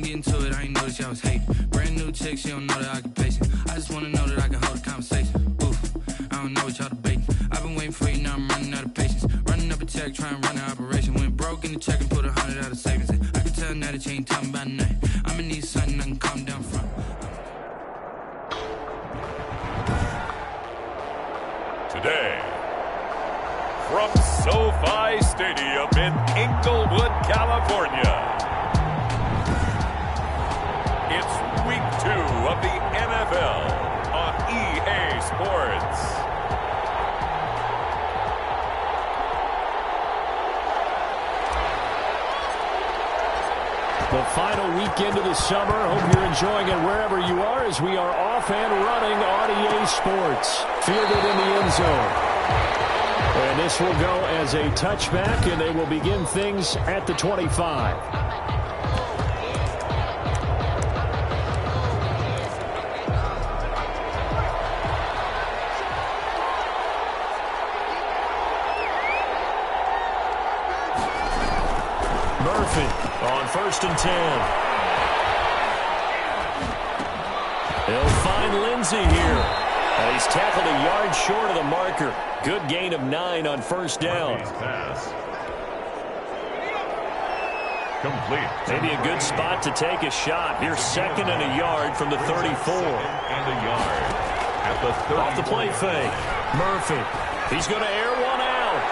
been getting to it, I ain't noticed y'all was hating. Brand new chick, she don't know the occupation. I just wanna know that I can hold a conversation. Oof, I don't know what y'all debating. I've been waiting for you, now I'm running out of patience. Running up a check, trying to run an operation. Went broke in the check and put 100 out of savings in. I can tell now that you ain't talking about nothing. I'ma need something I can calm down from. Today, from SoFi Stadium in Inglewood, California, it's Week 2 of the NFL on EA Sports. The final weekend of the summer. Hope you're enjoying it wherever you are as we are off and running on EA Sports. Fielded in the end zone. And this will go as a touchback, and they will begin things at the 25. Murphy on 1st and 10. He'll find Lindsey here. And he's tackled a yard short of the marker. Good gain of 9 on 1st down. Complete. Maybe a good spot to take a shot. Here's 2nd and a yard from the 34. And a yard at the 34. Off the play fake. Murphy. He's going to air one out.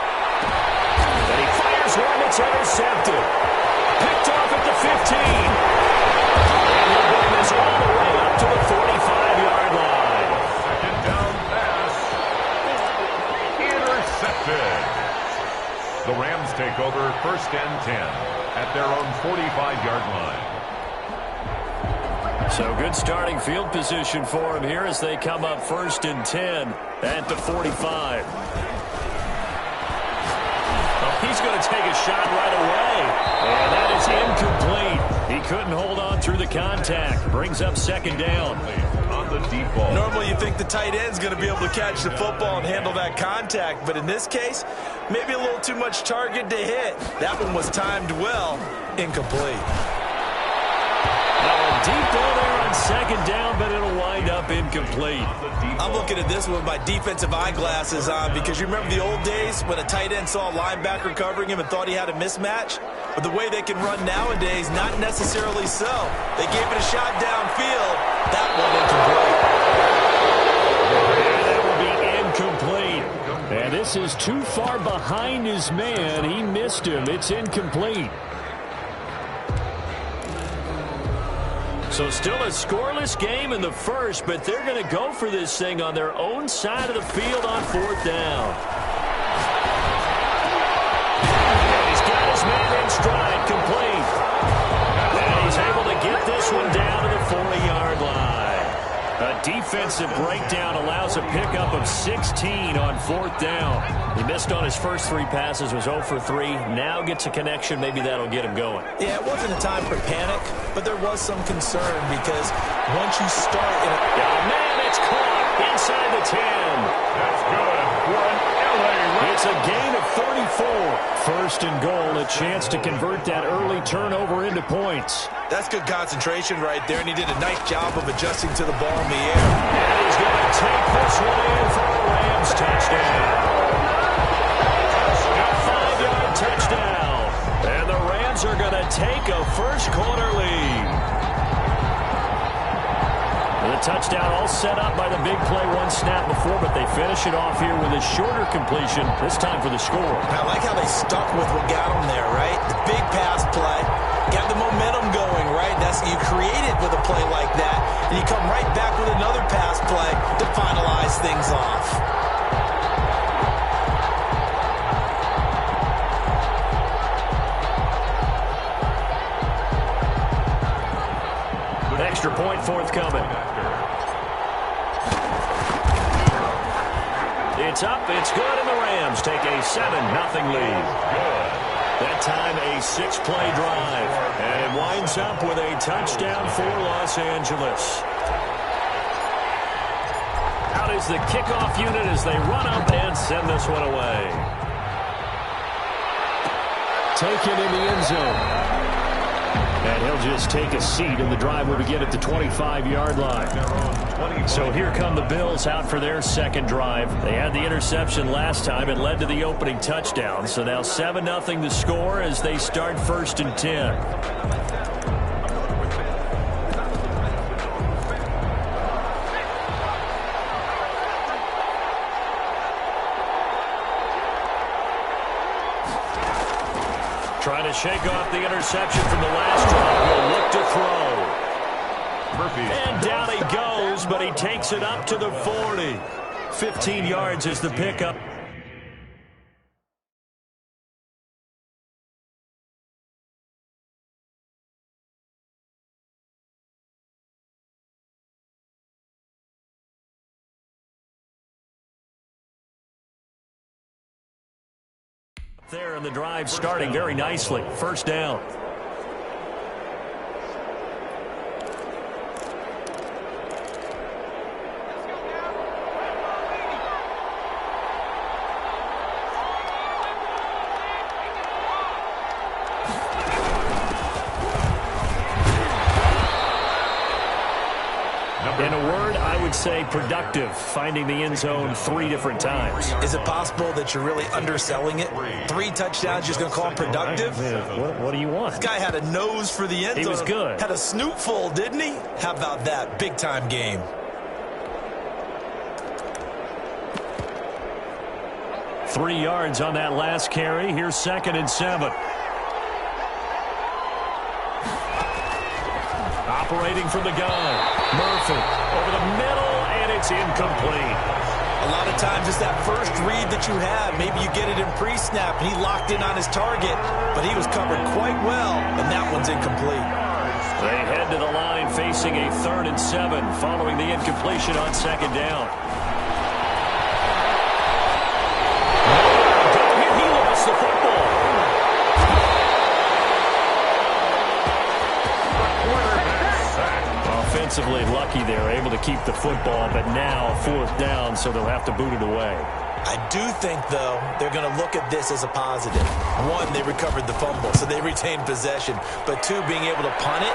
And he fires one that's intercepted. Picked off at the 15. And he'll bring this all the way up to the 45-yard line. Second down pass. Intercepted. The Rams take over 1st and 10 at their own 45-yard line. So good starting field position for him here as they come up 1st and 10 at the 45. He's going to take a shot right away. And that is incomplete. He couldn't hold on through the contact. Brings up 2nd down. On the deep ball. Normally you think the tight end's going to be able to catch the football and handle that contact. But in this case, maybe a little too much target to hit. That one was timed well. Incomplete. Deep ball there on 2nd down, but it'll wind up incomplete. I'm looking at this with my defensive eyeglasses on because you remember the old days when a tight end saw a linebacker covering him and thought he had a mismatch? But the way they can run nowadays, not necessarily so. They gave it a shot downfield. That one incomplete. Yeah, that will be incomplete. And this is too far behind his man. He missed him. It's incomplete. So still a scoreless game in the first, but they're going to go for this thing on their own side of the field on 4th down. And he's got his man in stride, complete. And he's able to get this one down to the 40-yard line. A defensive breakdown allows a pickup of 16 on 4th down. He missed on his first 3 passes, was 0 for 3. Now gets a connection. Maybe that'll get him going. Yeah, it wasn't a time for panic, but there was some concern because once you start in a... Oh, man, it's caught inside the 10. That's good for an LA run. It's a gain of 34. 1st and goal, a chance to convert that early turnover into points. That's good concentration right there, and he did a nice job of adjusting to the ball in the air. And he's going to take this one in for a Rams touchdown. A 5-yard touchdown. And the Rams are going to take a first-quarter lead. The touchdown all set up by the big play 1 snap before, but they finish it off here with a shorter completion, this time for the score. I like how they stuck with what got them there, right? The big pass play, got the momentum going, right? That's you create it with a play like that, and you come right back with another pass play to finalize things off. Extra point forthcoming. It's up, it's good, and the Rams take a 7-0 lead. That time a 6-play drive, and it winds up with a touchdown for Los Angeles. Out is the kickoff unit as they run up and send this one away. Taken in the end zone. And he'll just take a seat, and the drive will begin at the 25-yard line. So here come the Bills out for their second drive. They had the interception last time. It led to the opening touchdown. So now 7-0 the score as they start 1st and 10. Trying to shake off the interception from the last drive. He'll look to throw. Murphy. And down he goes, but he takes it up to the 40. 15 yards is the pickup. There, and the drive starting very nicely. First down. In a word, I would say productive, finding the end zone 3 different times. Is it possible that you're really underselling it? 3 touchdowns, just going to call him productive? What do you want? This guy had a nose for the end zone. He was good. Had a snoot full, didn't he? How about that? Big-time game. Three yards on that last carry. Here's 2nd and 7. Operating from the gun. Murphy over the middle, and it's incomplete. A lot of times it's that first read that you have. Maybe you get it in pre-snap, and he locked in on his target, but he was covered quite well, and that one's incomplete. They head to the line facing a 3rd and 7 following the incompletion on 2nd down. He lost the football. Offensively lucky they're able to keep the football, but now 4th down, so they'll have to boot it away. I do think, though, they're going to look at this as a positive. 1, they recovered the fumble, so they retained possession. But 2, being able to punt it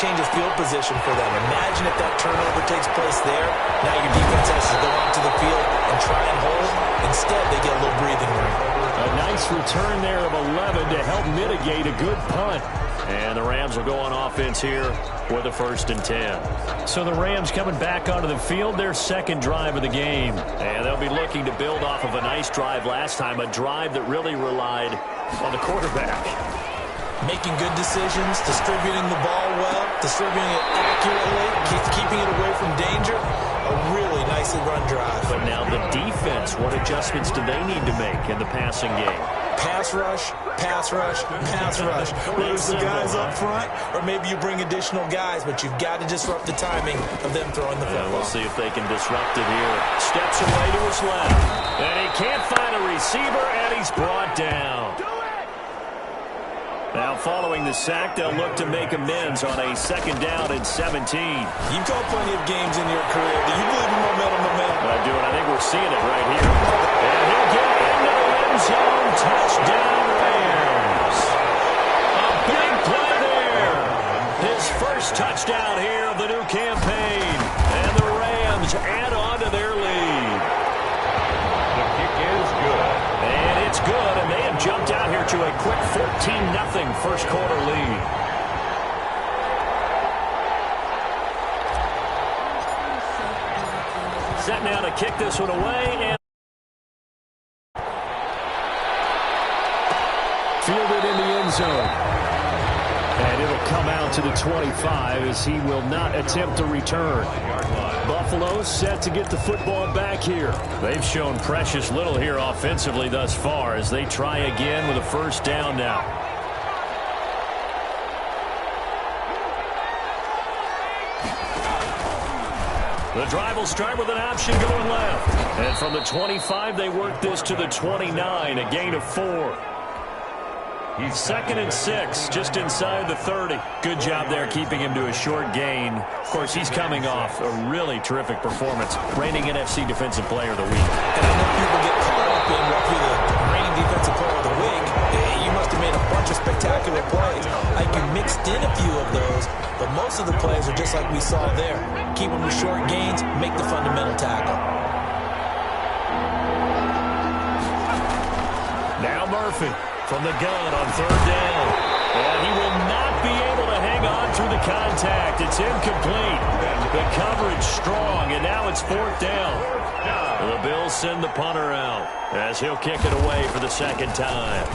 changes field position for them. Imagine if that turnover takes place there. Now your defense has to go onto the field and try and hold. Instead, they get a little breathing room. A nice return there of 11 to help mitigate a good punt. And the Rams will go on offense here with a 1st and 10. So the Rams coming back onto the field, their 2nd drive of the game. And they'll be looking to build off of a nice drive last time, a drive that really relied on the quarterback. Making good decisions, distributing the ball well, distributing it accurately, keeping it away from danger. A really nicely run drive. But now the defense, what adjustments do they need to make in the passing game? Pass rush, pass rush, pass rush. Whether it's the guys up front or maybe you bring additional guys, but you've got to disrupt the timing of them throwing the football. We'll see if they can disrupt it here. Steps away to his left. And he can't find a receiver, and he's brought down. Now following the sack, they'll look to make amends on a 2nd down and 17. You've called plenty of games in your career. Do you believe in momentum? I do, and I think we're seeing it right here. And he'll get into the end zone. Touchdown, Rams. A big play there. His first touchdown here of the new campaign. And the Rams add on to their lead. The kick is good. And it's good, and they have jumped out here to a quick 14-0 first quarter lead. Set now to kick this one away, and fielded in the end zone. And it'll come out to the 25 as he will not attempt to return. Buffalo set to get the football back here. They've shown precious little here offensively thus far as they try again with a 1st down now. The drive will start with an option going left. And from the 25, they work this to the 29, a gain of 4. 2nd and 6, just inside the 30. Good job there keeping him to a short gain. Of course, he's coming off a really terrific performance. Reigning NFC Defensive Player of the Week. And I know people get caught up in what you're the reigning Defensive Player of the Week. You must have made a bunch of spectacular plays. Like you mixed in a few of those, but most of the plays are just like we saw there. Keep them to short gains, make the fundamental tackle. Now Murphy from the gun on third down. And he will not be able to hang on through the contact. It's incomplete. The coverage strong, and now it's fourth down. The Bills send the punter out as he'll kick it away for the second time.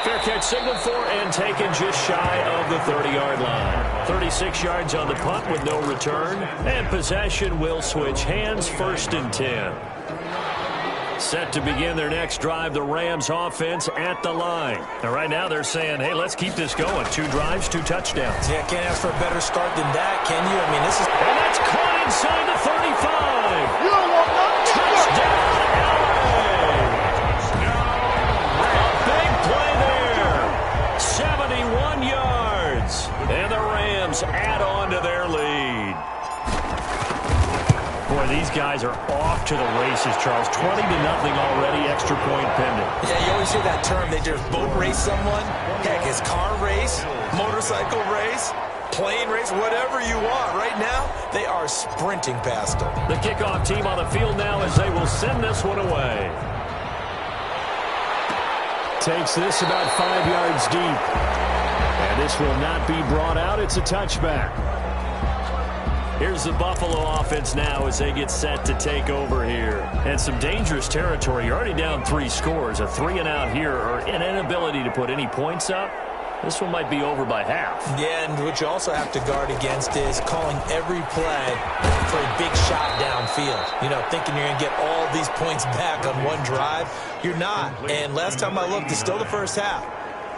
Fair catch signaled for and taken just shy of the 30-yard line. 36 yards on the punt with no return. And possession will switch hands, 1st and 10. Set to begin their next drive, the Rams offense at the line. And right now they're saying, hey, let's keep this going. 2 drives, 2 touchdowns. Yeah, can't ask for a better start than that, can you? I mean, this is... And that's caught inside the 35. You will not touchdown, LA. A big play there. 71 yards. And the Rams add on to their lead. Boy, these guys are off to the races, Charles. 20-0 already, extra point pending. Yeah, you always hear that term. They just boat race someone. Heck, it's car race, motorcycle race, plane race, whatever you want. Right now, they are sprinting past them. The kickoff team on the field now as they will send this one away. Takes this about 5 yards deep. And this will not be brought out. It's a touchback. Here's the Buffalo offense now as they get set to take over here. And some dangerous territory. You're already down 3 scores. A 3-and-out here or an inability to put any points up. This one might be over by half. Yeah, and what you also have to guard against is calling every play for a big shot downfield. You know, thinking you're going to get all these points back on one drive. You're not. And last time I looked, it's still the first half.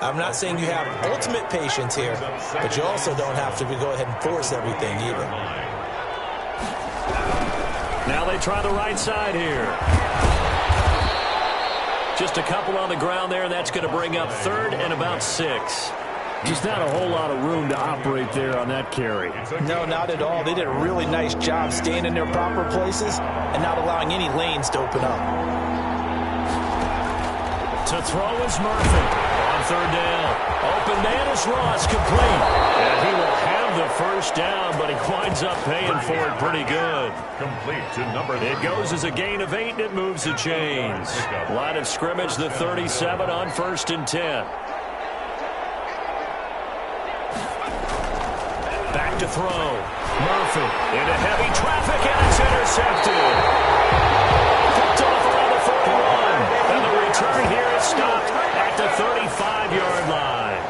I'm not saying you have ultimate patience here, but you also don't have to go ahead and force everything either. Now they try the right side here. Just a couple on the ground there, and that's going to bring up 3rd and about 6. Just not a whole lot of room to operate there on that carry. No, not at all. They did a really nice job staying in their proper places and not allowing any lanes to open up. To throw is Murphy on 3rd down. Open man is Ross, complete. And he will have the first down, but he winds up paying for it pretty good. Complete to number 3. It goes as a gain of 8, and it moves the chains. Line of scrimmage, the 37 on 1st and 10. Back to throw. Murphy into heavy traffic, and it's intercepted. Picked off around the 41. And the return here is stopped at the 35-yard line.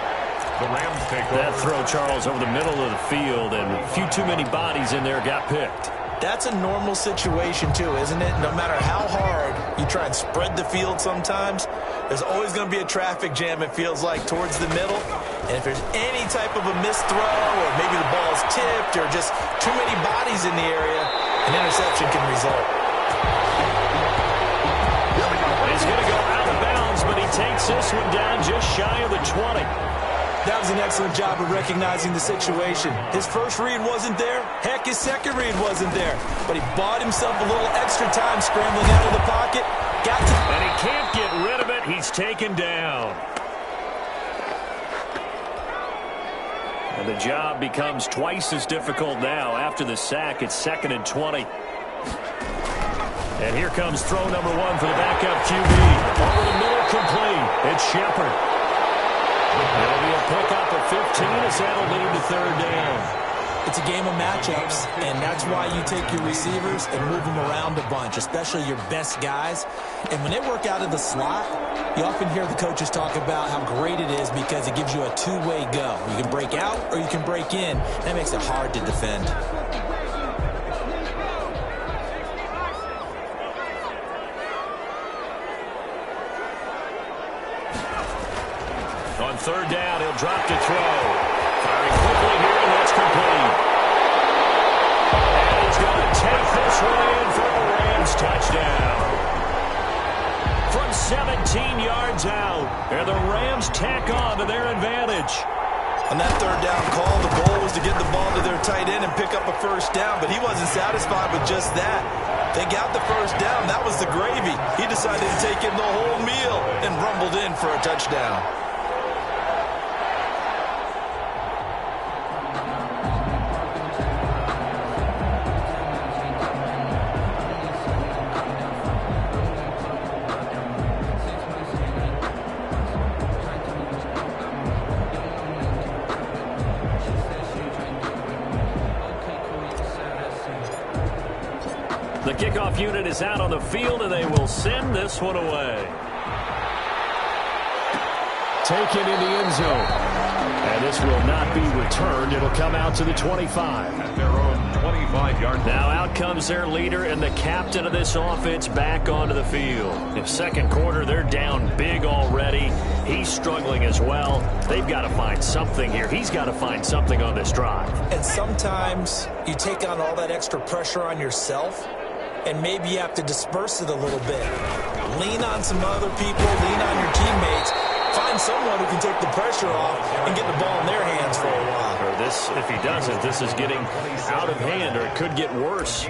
The Rams take over. That throw, Charles, over the middle of the field, and a few too many bodies in there got picked. That's a normal situation, too, isn't it? No matter how hard you try and spread the field sometimes, there's always going to be a traffic jam, it feels like, towards the middle. And if there's any type of a missed throw, or maybe the ball's tipped, or just too many bodies in the area, an interception can result. He's going to go out of bounds, but he takes this one down just shy of the 20. That was an excellent job of recognizing the situation. His first read wasn't there. Heck, his second read wasn't there. But he bought himself a little extra time scrambling out of the pocket. And he can't get rid of it. He's taken down. And the job becomes twice as difficult now. After the sack, it's 2nd and 20. And here comes throw number 1 for the backup QB. Over the middle, complete. It's Shepard. It'll be a pickup of 15 as that'll lead to 3rd down. It's a game of matchups, and that's why you take your receivers and move them around a bunch, especially your best guys. And when they work out of the slot, you often hear the coaches talk about how great it is because it gives you a two-way go. You can break out or you can break in. That makes it hard to defend. On 3rd down, he'll drop to throw. Firing quickly here, and that's complete. And he's going to take this one in for a Rams touchdown. From 17 yards out, and the Rams tack on to their advantage. On that 3rd down call, the goal was to get the ball to their tight end and pick up a first down, but he wasn't satisfied with just that. They got the first down. That was the gravy. He decided to take in the whole meal and rumbled in for a touchdown. The kickoff unit is out on the field, and they will send this one away. Taken in the end zone. And this will not be returned. It'll come out to the 25. At their own 25-yard. Now out comes their leader and the captain of this offense back onto the field. In second quarter, they're down big already. He's struggling as well. They've got to find something here. He's got to find something on this drive. And sometimes you take on all that extra pressure on yourself, and maybe you have to disperse it a little bit. Lean on some other people, lean on your teammates. Find someone who can take the pressure off and get the ball in their hands for a while. Or this, if he doesn't, this is getting out of hand, or it could get worse.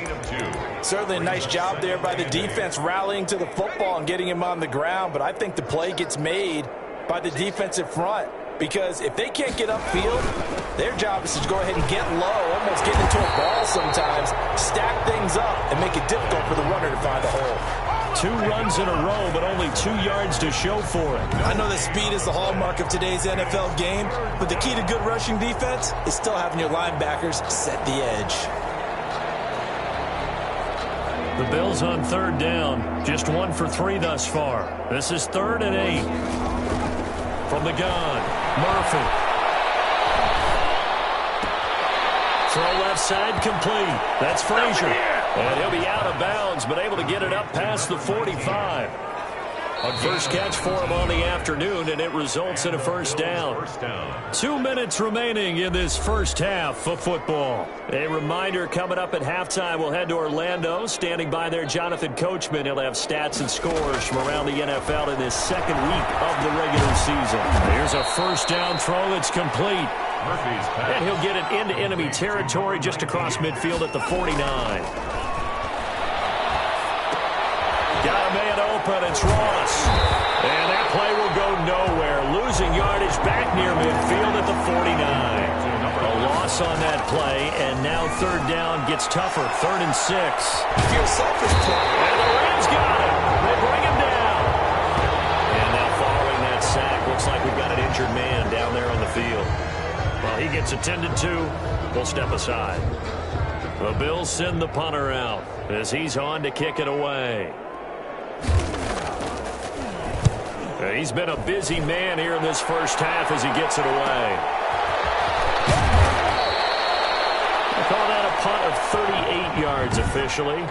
Certainly a nice job there by the defense rallying to the football and getting him on the ground, but I think the play gets made by the defensive front. Because if they can't get upfield, their job is to go ahead and get low, almost get into a ball sometimes, stack things up, and make it difficult for the runner to find a hole. 2 runs in a row, but only 2 yards to show for it. I know that speed is the hallmark of today's NFL game, but the key to good rushing defense is still having your linebackers set the edge. The Bills on third down, just 1 for 3 thus far. This is 3rd and 8. From the gun, Murphy. Throw left side complete. That's Frazier. And he'll be out of bounds, but able to get it up past the 45. A first catch for him on the afternoon, and it results in a first down. 2 minutes remaining in this first half of football. A reminder, coming up at halftime, we'll head to Orlando. Standing by there, Jonathan Coachman. He'll have stats and scores from around the NFL in this second week of the regular season. Here's a first down throw that's complete. Murphy's pass. And he'll get it into enemy territory just across midfield at the 49. Got a man open. It's Ross. And that play will go nowhere. Losing yardage back near midfield at the 49. A loss on that play, and now third down gets tougher. 3rd and 6. If you're a selfish player. And the Rams got him. They bring him down. And now following that sack, looks like we've got an injured man down there on the field. While he gets attended to, we'll step aside. The Bills send the punter out as he's on to kick it away. He's been a busy man here in this first half as he gets it away. I call that a punt of 38 yards officially.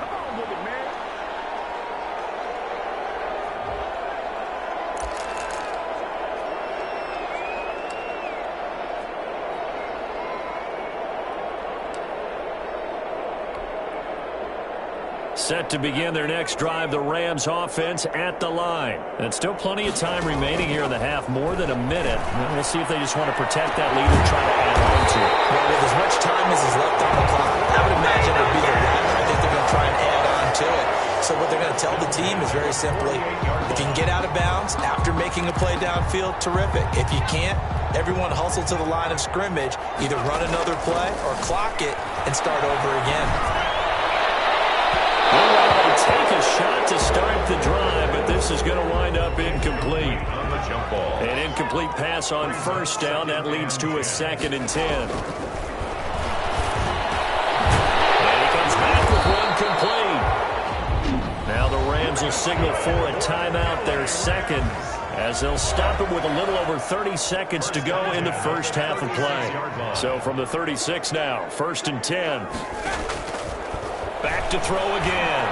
Set to begin their next drive, the Rams offense at the line. And still plenty of time remaining here in the half, more than a minute. We'll see if they just want to protect that lead and try to add on to it. Well, with as much time as is left on the clock, I would imagine it would be the latter. I think they're going to try and add on to it. So what they're going to tell the team is very simply, if you can get out of bounds after making a play downfield, terrific. If you can't, everyone hustle to the line of scrimmage, either run another play or clock it and start over again. Take a shot to start the drive, but this is going to wind up incomplete. On the jump ball. An incomplete pass on first down. That leads to a 2nd and 10. And he comes back with one complete. Now the Rams will signal for a timeout, their second, as they'll stop it with a little over 30 seconds to go in the first half of play. So from the 36 now, 1st and 10. Back to throw again.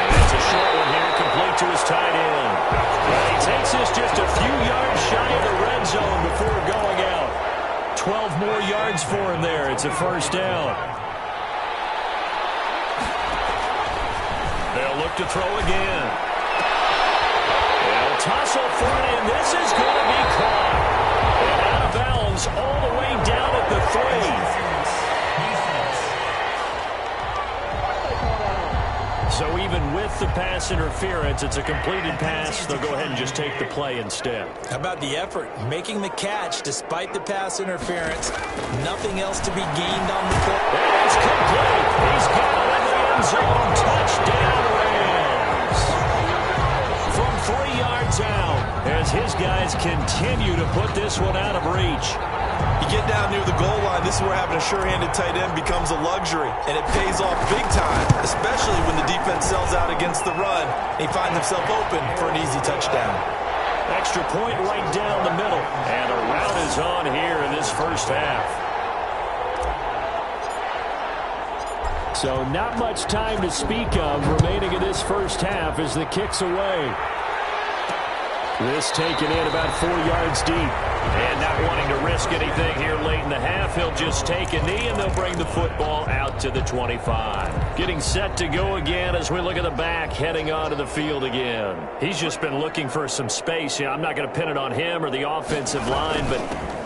And it's a short one here, complete to his tight end. Well, he takes this just a few yards shy of the red zone before going out. 12 more yards for him there. It's a first down. They'll look to throw again. They'll tussle for it, and this is going to be caught. And out of bounds all the way down at the 3. with the pass interference. It's a completed pass. They'll go ahead and just take the play instead. How about the effort? Making the catch despite the pass interference. Nothing else to be gained on the play. And it's complete. He's got it in the end zone. Touchdown, Rams. From 3 yards out, as his guys continue to put this one out of reach. You get down near the goal line, this is where having a sure-handed tight end becomes a luxury, and it pays off big time, especially when the defense sells out against the run, and he finds himself open for an easy touchdown. Extra point right down the middle, and a rout is on here in this first half. So not much time to speak of remaining in this first half as the kick's away. This taken in about 4 yards deep. And not wanting to risk anything here late in the half, he'll just take a knee and they'll bring the football out to the 25. Getting set to go again as we look at the back, heading onto the field again. He's just been looking for some space. I'm not going to pin it on him or the offensive line, but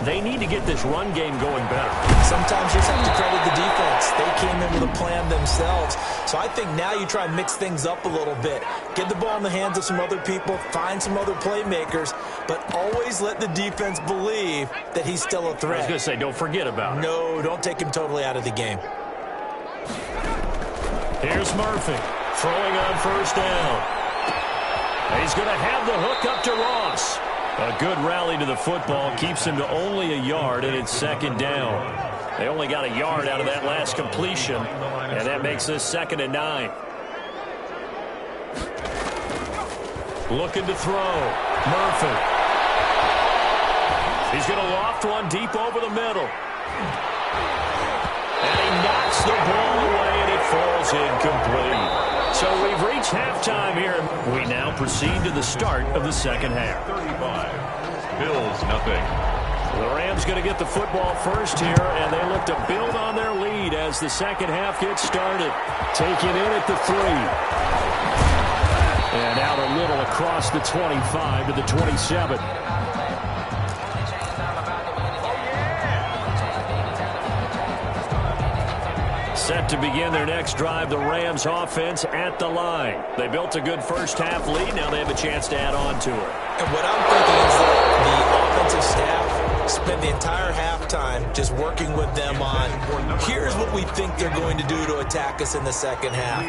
they need to get this run game going better. Sometimes you just have to credit the defense. They came in with a plan themselves. So I think now you try and mix things up a little bit. Get the ball in the hands of some other people, find some other playmakers, but always let the defense believe that he's still a threat. I was going to say, don't forget about it. No, don't take him totally out of the game. Here's Murphy throwing on first down. He's going to have the hook up to Ross. A good rally to the football keeps him to only a yard, and it's second down. They only got a yard out of that last completion, and that makes this 2nd and 9. Looking to throw. Murphy. He's going to loft one deep over the middle. And he knocks the ball away, and it falls incomplete. So we've reached halftime here. We now proceed to the start of the second half. 35. Bills, nothing. The Rams going to get the football first here, and they look to build on their lead as the second half gets started. Taken in at the 3. And out a little across the 25 to the 27. Set to begin their next drive, the Rams offense at the line. They built a good first half lead. Now they have a chance to add on to it. And what I'm thinking is that the offensive staff spent the entire halftime just working with them on, here's what we think they're going to do to attack us in the second half.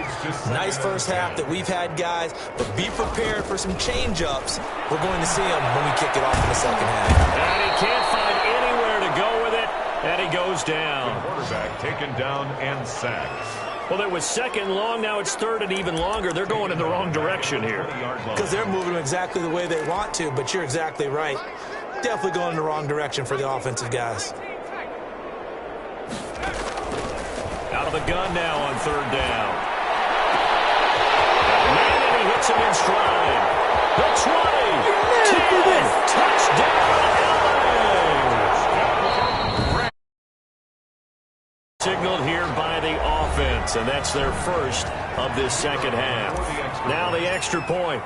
Nice first half that we've had, guys, but be prepared for some change-ups. We're going to see them when we kick it off in the second half. And he can't find anywhere to go with it, and he goes down. The quarterback taken down and sacked. Well, it was second long. Now it's third and even longer. They're going in the wrong direction here. Because they're moving exactly the way they want to, but you're exactly right. Definitely going in the wrong direction for the offensive guys. Out of the gun now on third down. And he hits him in stride. The 20. 10. Touchdown, LA. Signaled here by the offense, and that's their first of this second half. Now the extra point.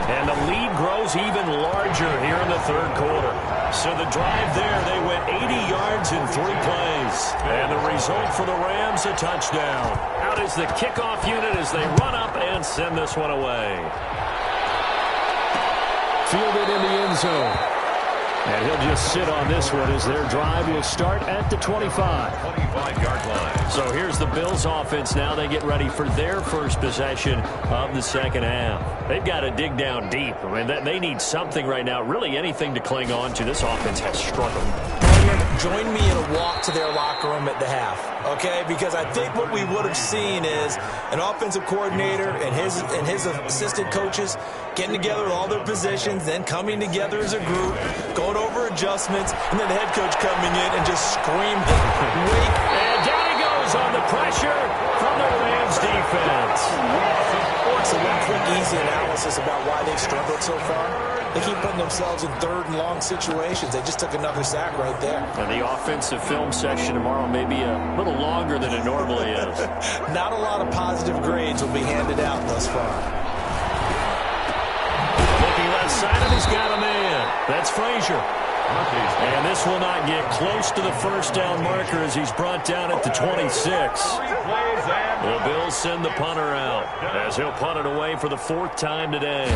And the lead grows even larger here in the third quarter. So the drive there, they went 80 yards in 3 plays. And the result for the Rams, a touchdown. Out is the kickoff unit as they run up and send this one away. Fielded in the end zone. And he'll just sit on this one as their drive will start at the 25. 25-yard line. So here's the Bills offense now. They get ready for their first possession of the second half. They've got to dig down deep. I mean, they need something right now, really anything to cling on to. This offense has struggled. Join me in a walk to their locker room at the half, okay? Because I think what we would have seen is an offensive coordinator and his assistant coaches getting together with all their positions, then coming together as a group, going over adjustments, and then the head coach coming in and just screaming, wake. And down he goes on the pressure from the Rams defense. So one quick, easy analysis about why they've struggled so far. They keep putting themselves in third and long situations. They just took another sack right there. And the offensive film session tomorrow may be a little longer than it normally is. Not a lot of positive grades will be handed out thus far. Looking left side, and he's got a man. That's Frazier. And this will not get close to the first down marker as he's brought down at the 26. The Bills send the punter out as he'll punt it away for the 4th time today.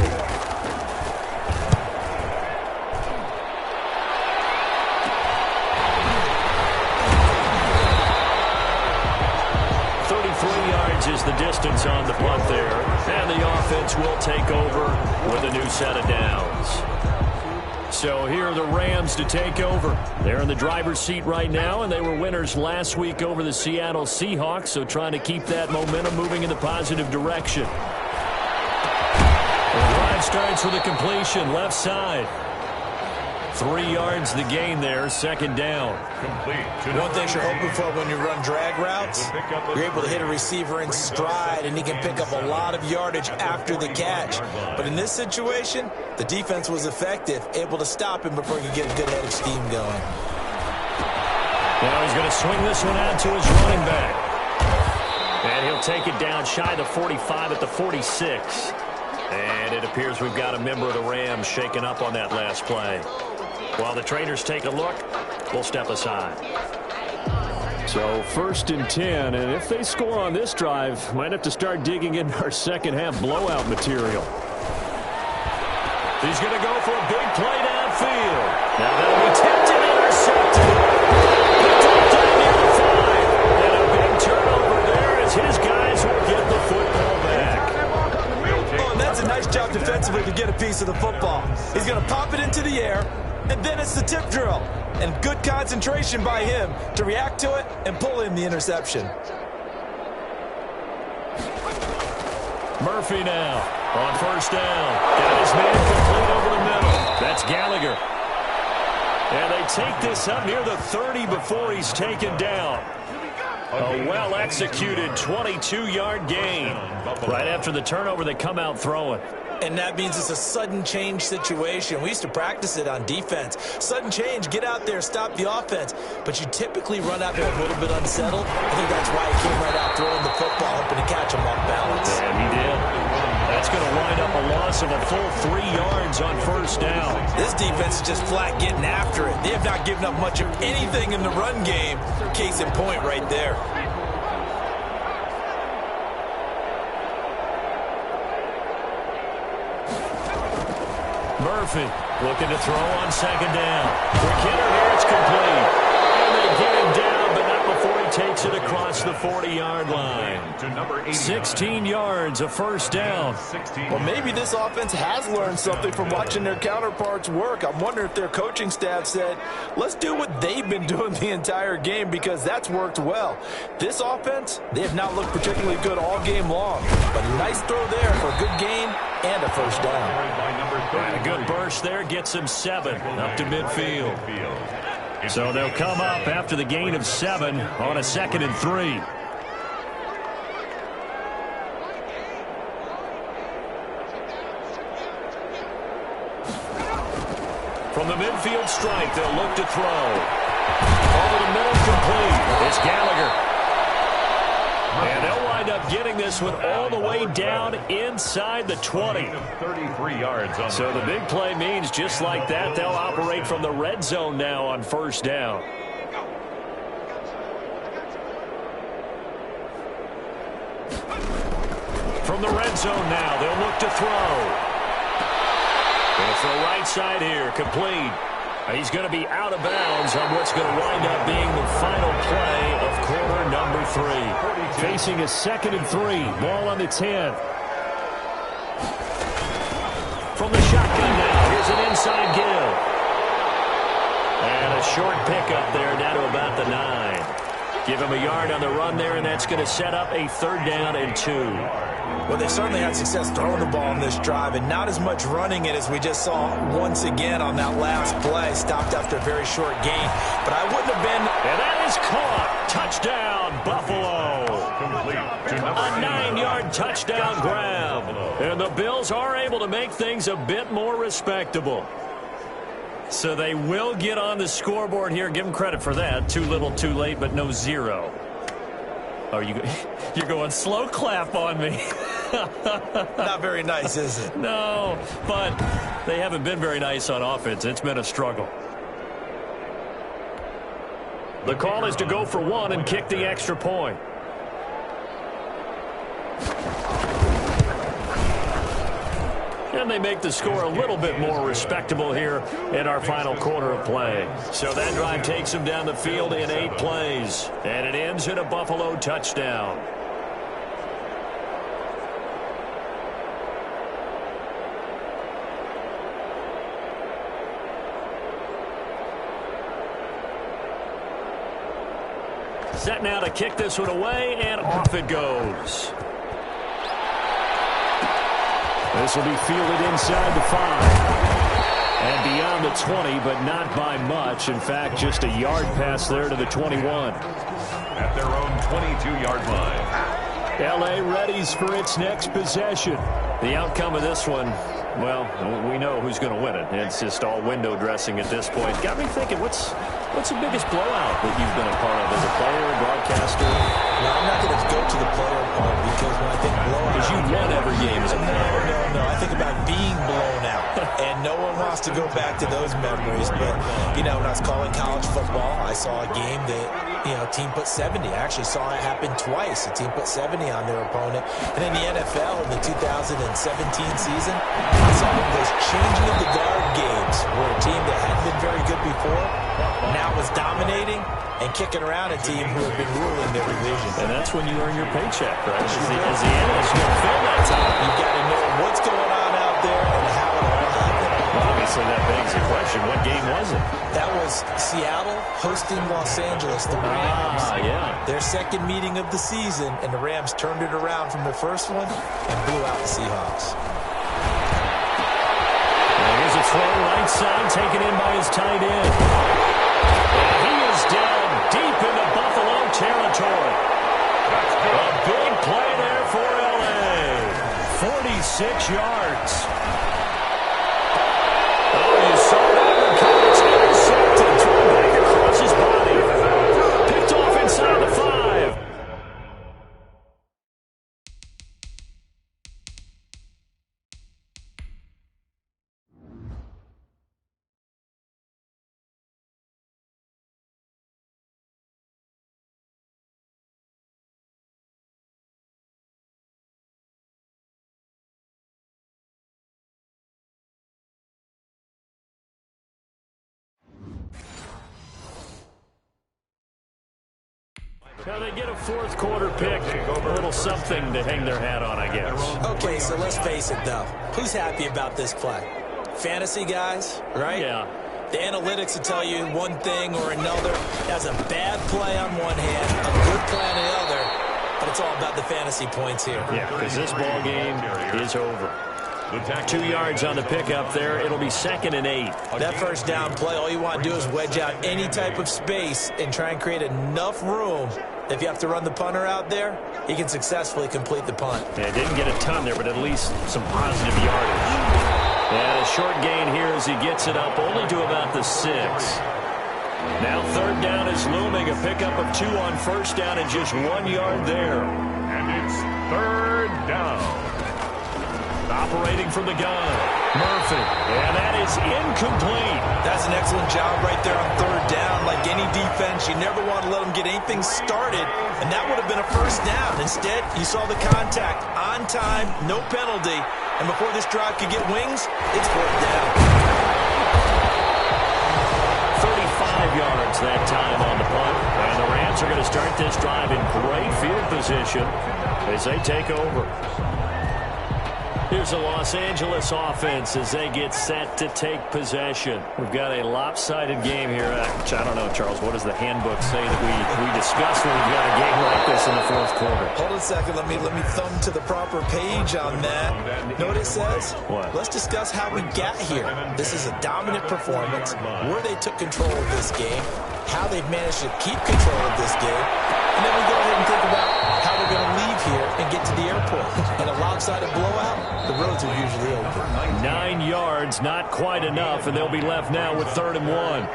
Is the distance on the punt there, and the offense will take over with a new set of downs. So here are the Rams to take over. They're in the driver's seat right now, and they were winners last week over the Seattle Seahawks, so trying to keep that momentum moving in the positive direction. The drive starts with a completion left side. 3 yards the gain there, 2nd down. One thing you're hoping for when you run drag routes, you're able to hit a receiver in stride, and he can pick up a lot of yardage after the catch. But in this situation, the defense was effective, able to stop him before he could get a good head of steam going. Now he's going to swing this one out to his running back. And he'll take it down shy of the 45 at the 46. And it appears we've got a member of the Rams shaken up on that last play. While the trainers take a look, we'll step aside. So 1st and 10, and if they score on this drive, might have to start digging in our second-half blowout material. He's going to go for a big play downfield. Now that'll be tipped and intercepted. Picked up near the 5. And a big turnover there as his guys will get the football back. Oh, and that's a nice job defensively to get a piece of the football. He's going to pop it into the air, and then it's the tip drill. And good concentration by him to react to it and pull in the interception. Murphy now on 1st down. Got his man complete over the middle. That's Gallagher. And they take this up near the 30 before he's taken down. A well-executed 22-yard gain. Right after the turnover, they come out throwing. And that means it's a sudden change situation. We used to practice it on defense. Sudden change, get out there, stop the offense. But you typically run out there a little bit unsettled. I think that's why he came right out throwing the football, hoping to catch him off balance. And he did. That's going to wind up a loss of a full 3 yards on 1st down. This defense is just flat getting after it. They have not given up much of anything in the run game. Case in point right there. Murphy looking to throw on 2nd down. Quick hitter here, it's complete. And they get him down, but not before he takes it across the 40-yard line. 16 yards, a 1st down. Well, maybe this offense has learned something from watching their counterparts work. I'm wondering if their coaching staff said, let's do what they've been doing the entire game, because that's worked well. This offense, they have not looked particularly good all game long. But a nice throw there for a good gain and a 1st down. And a good burst there gets him 7 up to midfield. So they'll come up after the gain of 7 on a 2nd and 3. From the midfield stripe, they'll look to throw. Over the middle, complete. It's Gallagher. And they'll wind up getting this one all the way down inside the 20. 33 yards on so the big play means just like that, they'll operate from the red zone now on 1st down. From the red zone now, they'll look to throw. It's the right side here, complete. He's going to be out of bounds on what's going to wind up being the final play of quarter number 3. Facing a 2nd and 3. Ball on the 10. From the shotgun now, here's an inside give. And a short pickup there down to about the 9. Give him a yard on the run there, and that's going to set up a 3rd down and 2. Well, they certainly had success throwing the ball on this drive, and not as much running it as we just saw once again on that last play. Stopped after a very short gain, but I wouldn't have been. And that is caught. Touchdown, Buffalo. A 9-yard touchdown grab. And the Bills are able to make things a bit more respectable. So they will get on the scoreboard here. Give them credit for that. Too little, too late, but no 0. Oh, you're going slow clap on me. Not very nice, is it? No, but they haven't been very nice on offense. It's been a struggle. The call is to go for one and kick the extra point. And they make the score a little bit more respectable here in our final quarter of play. So that drive takes them down the field in 8 plays. And it ends in a Buffalo touchdown. Set now to kick this one away, and off it goes. This will be fielded inside the 5. And beyond the 20, but not by much. In fact, just a yard pass there to the 21. At their own 22-yard line. L.A. readies for its next possession. The outcome of this one, well, we know who's going to win it. It's just all window dressing at this point. Got me thinking, what's the biggest blowout that you've been a part of as a player, broadcaster? No, I'm not going to go to the player part because when I think blowout... Because you won every game as a player. No. I think about being blown out. And no one wants to go back to those memories. But, you know, when I was calling college football, I saw a game that, you know, a team put 70. I actually saw it happen twice. A team put 70 on their opponent. And in the NFL, in the 2017 season, I saw one of those changing of the guard games where a team that hadn't been very good before now was dominating and kicking around a team who had been ruling their division. And that's when you earn your paycheck, right? As the analyst, you don't feel that time. You've got to know what's going on out there and how it all happened. Well, obviously, that begs the question, what game was it? That was Seattle hosting Los Angeles, the Rams. Yeah. Their second meeting of the season, and the Rams turned it around from the first one and blew out the Seahawks. Here's a throw right side, taken in by his tight end. And he is down deep into Buffalo territory. A big play there for L.A. 46 yards. Oh, you saw that one coming. It's intercepted. Thrown back across his body. Picked off inside the 5. Now they get a fourth quarter pick. A little something to hang their hat on, I guess. Okay, so let's face it, though. Who's happy about this play? Fantasy guys, right? Yeah. The analytics will tell you one thing or another. That's a bad play on one hand, a good play on the other. But it's all about the fantasy points here. Yeah, because this ball game is over. 2 yards on the pickup there. It'll be 2nd and 8. That first down play, all you want to do is wedge out any type of space and try and create enough room. If you have to run the punter out there, he can successfully complete the punt. Yeah, didn't get a ton there, but at least some positive yardage. And a short gain here as he gets it up only to about the 6. Now 3rd down is looming. A pickup of 2 on 1st down and just 1 yard there. And it's 3rd down. Operating from the gun, Murphy. And that is incomplete. That's an excellent job right there on 3rd down. Like any defense, you never want to let them get anything started, and that would have been a 1st down. Instead, you saw the contact on time, no penalty, and before this drive could get wings, it's 4th down. 35 yards that time on the punt, and the Rams are going to start this drive in great field position as they take over. Here's the Los Angeles offense as they get set to take possession. We've got a lopsided game here. I don't know, Charles, what does the handbook say that we discuss when we've got a game like this in the 4th quarter? Hold on a second. Let me thumb to the proper page on that. Know what it says? What? Let's discuss how we got here. This is a dominant performance, where they took control of this game, how they've managed to keep control of this game, and then we go ahead and think about how we're going to leave here and get to the airport. In a lopsided blowout, the roads are usually open. 9 yards, not quite enough, and they'll be left now with 3rd and 1.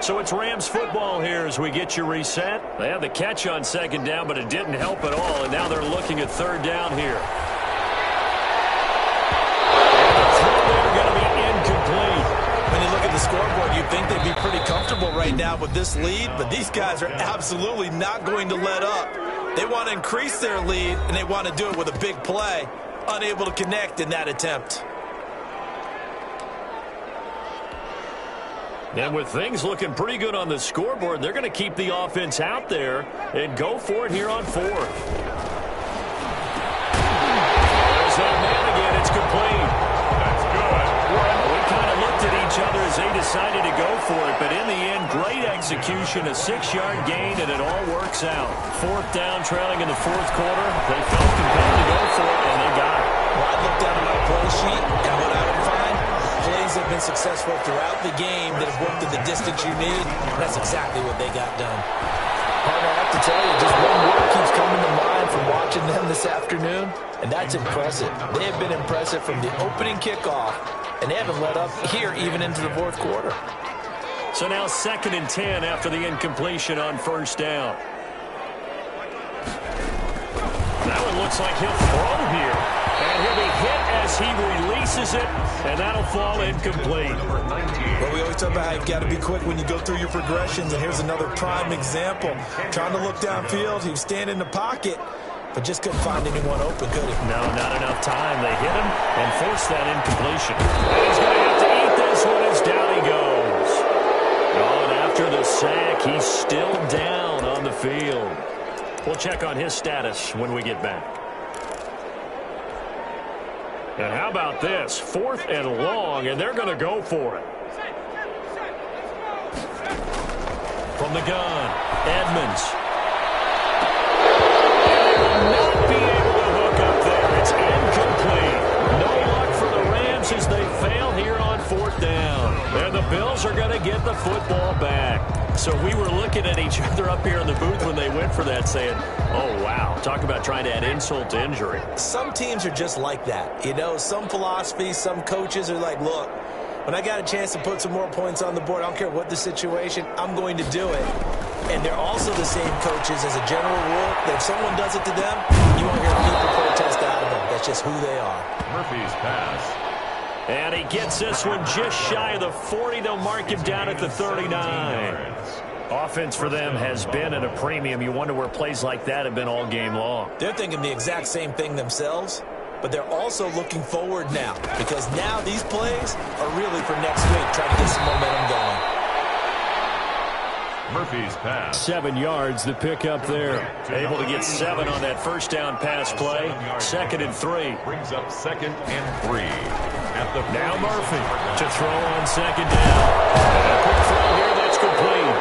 So it's Rams football here as we get you reset. They had the catch on 2nd down, but it didn't help at all, and now they're looking at 3rd down here. you look at the scoreboard, you'd think they'd be pretty comfortable right now with this lead, but these guys are absolutely not going to let up. They want to increase their lead, and they want to do it with a big play. Unable to connect in that attempt. And with things looking pretty good on the scoreboard, they're going to keep the offense out there and go for it here on fourth. There's that man again. It's complete. That's good. We kind of looked at each other as they decided to go for it, but in the end, great execution, a 6-yard gain, and it all works out. Fourth down, trailing in the fourth quarter. They felt compelled to go for it, and they got it. Well, I looked down at my play sheet, and what I would find, plays have been successful throughout the game that have worked at the distance you need. That's exactly what they got done. Partner, I have to tell you, just one word keeps coming to mind from watching them this afternoon, and that's impressive. They have been impressive from the opening kickoff, and they haven't let up here even into the fourth quarter. So now 2nd and 10 after the incompletion on first down. That one looks like he'll throw here. And he'll be hit as he releases it, and that'll fall incomplete. Well, we always talk about how you've got to be quick when you go through your progressions, and here's another prime example. Trying to look downfield, he was standing in the pocket, but just couldn't find anyone open, could he? No, not enough time. They hit him and forced that incompletion. And he's going to have to eat this one as down he goes. Oh, and after the sack, he's still down on the field. We'll check on his status when we get back. And how about this? 4th and long, and they're going to go for it. From the gun, Edmonds. And they will not be able to hook up there. It's incomplete. No luck for the Rams as they fail here on 4th down. And the Bills are going to get the football back. So we were looking at each other up here in the booth when they went for that saying, oh, wow, talk about trying to add insult to injury. Some teams are just like that. You know, some philosophies, some coaches are like, look, when I got a chance to put some more points on the board, I don't care what the situation, I'm going to do it. And they're also the same coaches as a general rule that if someone does it to them, you won't hear people protest out of them. That's just who they are. Murphy's pass. And he gets this one just shy of the 40. They'll mark him down at the 39. Offense for them has been at a premium. You wonder where plays like that have been all game long. They're thinking the exact same thing themselves, but they're also looking forward now because now these plays are really for next week, trying to get some momentum going. Murphy's pass. 7 yards, the pickup there. Able to get 7 on that first down pass play. 2nd and 3. Brings up 2nd and 3. At the now Murphy to throw on 2nd down. And a quick throw here, that's complete.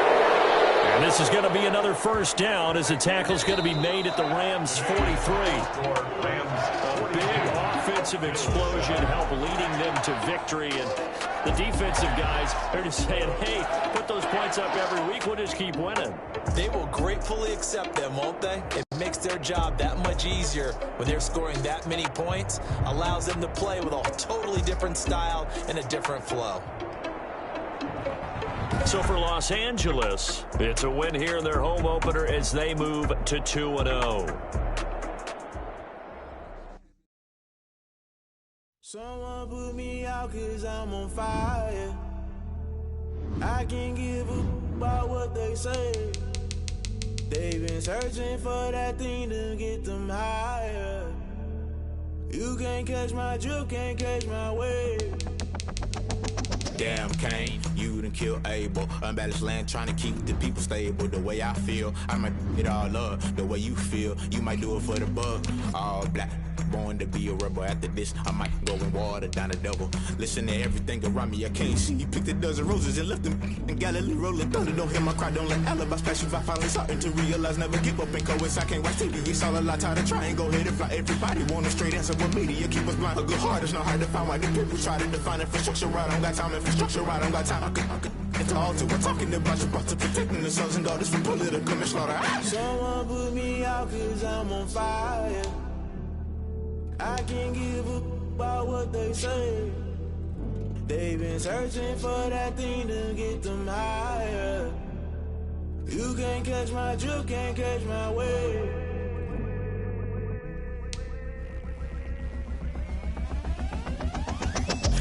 And this is going to be another first down as the tackle's going to be made at the Rams' 43. A big offensive explosion help leading them to victory. And the defensive guys are just saying, hey, put those points up every week. We'll just keep winning. They will gratefully accept them, won't they? It makes their job that much easier when they're scoring that many points. Allows them to play with a totally different style and a different flow. So for Los Angeles, it's a win here in their home opener as they move to 2-0. Someone put me out 'cause I'm on fire. I can't give a about what they say. They've been searching for that thing to get them higher. You can't catch my drift, can't catch my wave. Damn Kane, you done killed Abel. Unbalanced land, trying to keep the people stable. The way I feel, I might it all up. The way you feel, you might do it for the bug. All black, born to be a rebel. After this, I might go and water down the devil. Listen to everything around me, I can't see. You picked a dozen roses and left them in Galilee rolling thunder. Don't hear my cry, don't let alibis pass you. I finally starting to realize, never give up and coast. I can't watch TV, it's all a lot. Tired of trying, go ahead and fly. Everybody want a straight answer, but media keep us blind. A good heart is not hard to find. Why the people try to define infrastructure right? I don't got time, infrastructure right? I don't got time. I could it's all to we're talking about you, about to protecting the sons and daughters from political manslaughter. Someone put me out 'cause I'm on fire. I can't give a about what they say. They've been searching for that thing to get them higher. You can't catch my drift, can't catch my wave.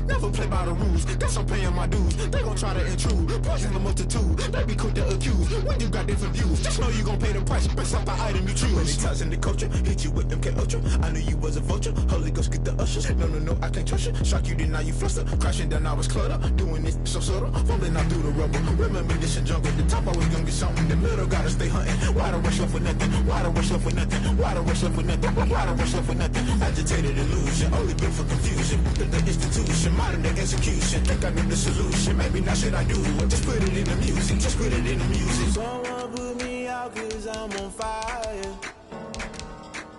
Never play by the rules. Guess I'm paying my dues. They gon' try to intrude. Poison the multitude. They be quick to accuse. When you got different views, just know you gon' pay the price. Best up the item you choose. Many times in the culture, hit you with MK Ultra. I knew you was a vulture. Holy Ghost get the ushers. No, I can't trust you. Shock you, then now you fluster. Crashing down, I was clutter. Doing this so subtle. Fumbling out through the rubble. Remember this in jungle. The top always gonna get something. The middle gotta stay hunting. Why the rush left for nothing? Why the rush left for nothing? Why the rush left for nothing? Why the rush left for nothing? Agitated illusion. Only built for confusion. The institution. Modern day execution. Think I know the solution. Maybe not shit I do. Just put it in the music. Just put it in the music. Someone put me out 'cause I'm on fire.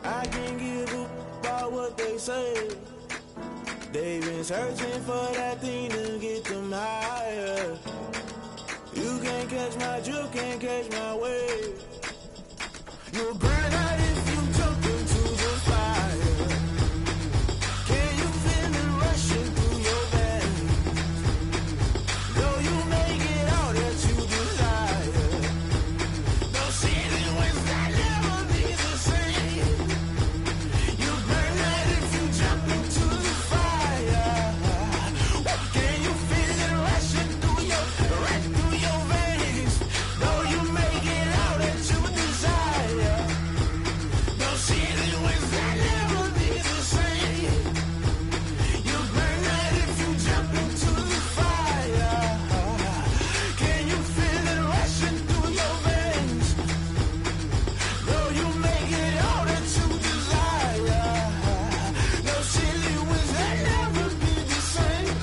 I can't give up about what they say. They've been searching for that thing to get them higher. You can't catch my drift, can't catch my wave. You'll burn out if you jump into the fire. Can you feel it rushing through your veins? Though you make it all that you desire. No ceiling wins that never be the same. You burn out if you jump into the fire. Can you feel it rushing through your veins? Though you make it all that you desire. No ceiling wins that never be the same. You burn out if you jump into the fire. Can you feel it rushing through your veins? Though you make it all that you desire. No ceiling wins that never be the same.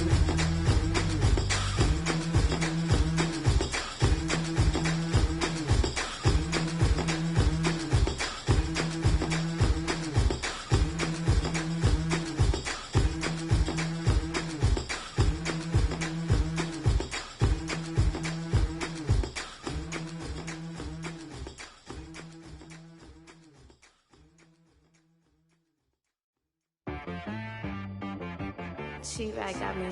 She-Rag got me.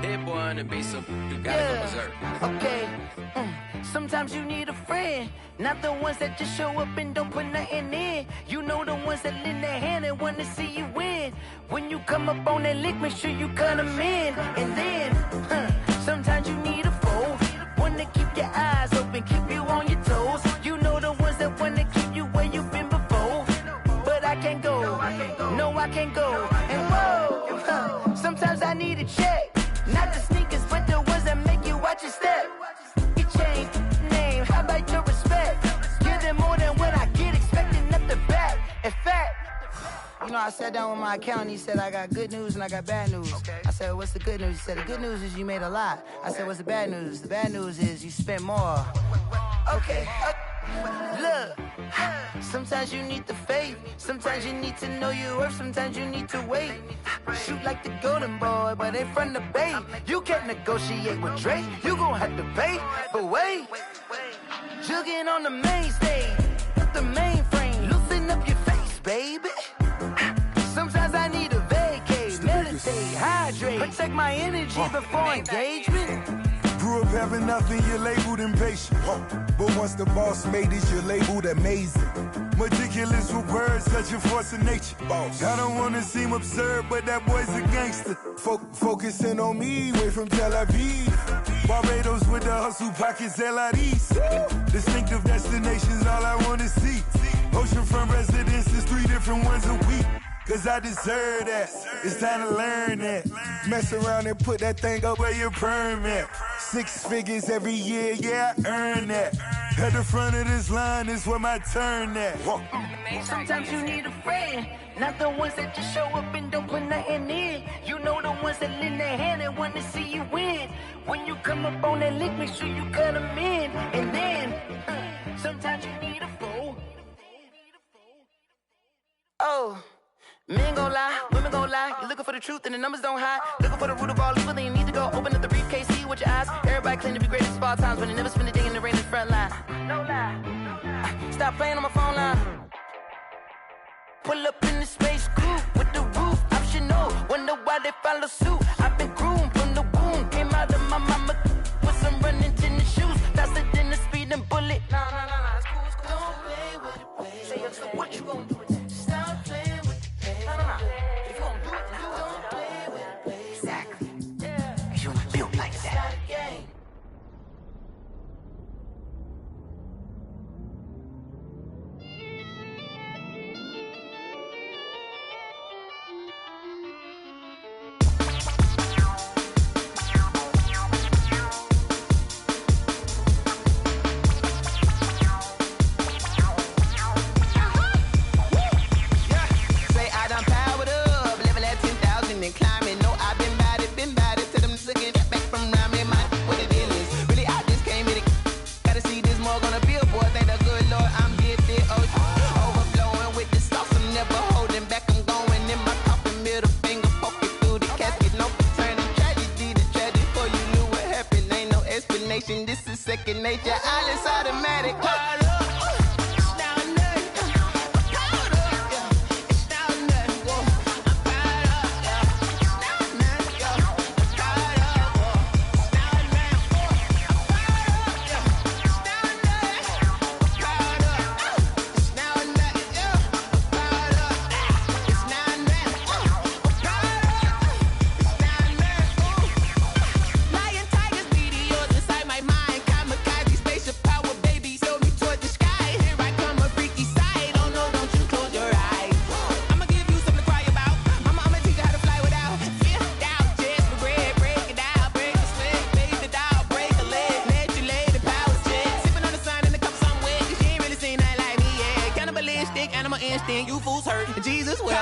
Hit boy on the beat, so you gotta go berserk. Okay. Sometimes you need a friend, not the ones that just show up and don't put nothing in. You know the ones that lend their hand and wanna see you win. When you come up on that lick, make sure you cut them in. And then, sometimes you need a foe, one to keep your eyes open, keep you on your toes. You know the ones that wanna keep you where you've been before. But I can't go, no I can't go. And whoa, sometimes I need a check. Not the sneakers, but the ones that make you watch your step. You change name, how about your respect? Give them more than what I get, expecting nothing back. In fact, you know, I sat down with my accountant, he said, I got good news and I got bad news. I said, what's the good news? He said, the good news is you made a lot. I said, what's the bad news? The bad news is you spent more. Okay, look, sometimes you need the faith, sometimes you need to know your worth, sometimes you need to wait. Shoot like the golden boy, but ain't from the bay. You can't negotiate with Drake, you gon' have to pay. But wait, jugging on the main stage, the mainframe, loosen up your face, baby. Sometimes I need a vacate, meditate, hydrate, protect my energy before engagement. Grew up having nothing, you're labeled impatient. But once the boss made it, you're labeled amazing. Meticulous with words, such a force of nature. I don't wanna seem absurd, but that boy's a gangster. Focusing on me, way from Tel Aviv. Barbados with the hustle pockets, LIDs. Distinctive destinations, all I wanna see. Oceanfront residences, 3 different ones a week. Cause I deserve that, it's time to learn that. Mess around and put that thing up where your permit. 6 figures every year, yeah, I earn that. At the front of this line is where my turn at. Sometimes you need a friend, not the ones that just show up and don't put nothing in. You know the ones that lend their hand and wanna see you win. When you come up on that lick, make sure you cut them in. And then, sometimes you need a foe. Oh. Men gon' lie, women gon' lie. You're looking for the truth and the numbers don't hide. Looking for the root of all evil, then you need to go open up the briefcase, see with your eyes. Everybody claim to be greatest of all times, but they never spend a day in the rain in the front line. No lie. Stop playing on my phone line. Pull up in the space coupe with the roof optional. Wonder why they follow suit. I've been groomed from the womb. Came out of my mama with some running tennis shoes. Faster than the speeding bullet. Nah, it's cool. Don't play with it, play. Say, what you gon' do? nature, all is automatic. You fools hurt. Jesus will.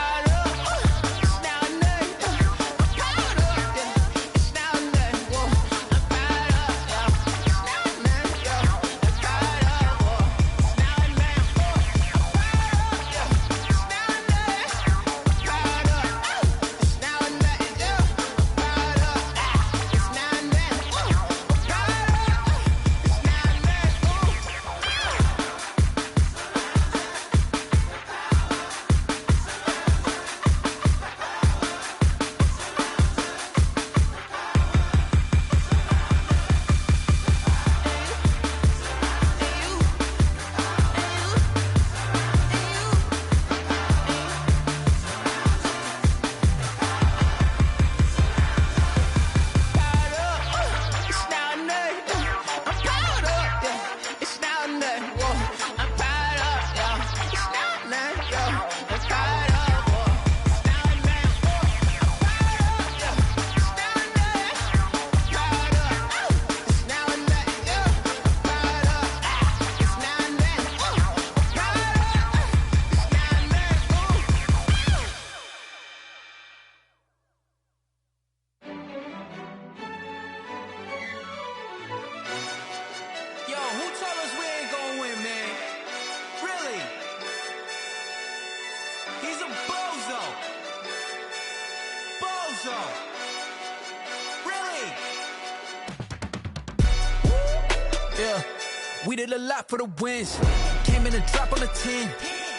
We did a lot for the wins. Came in and drop on the 10.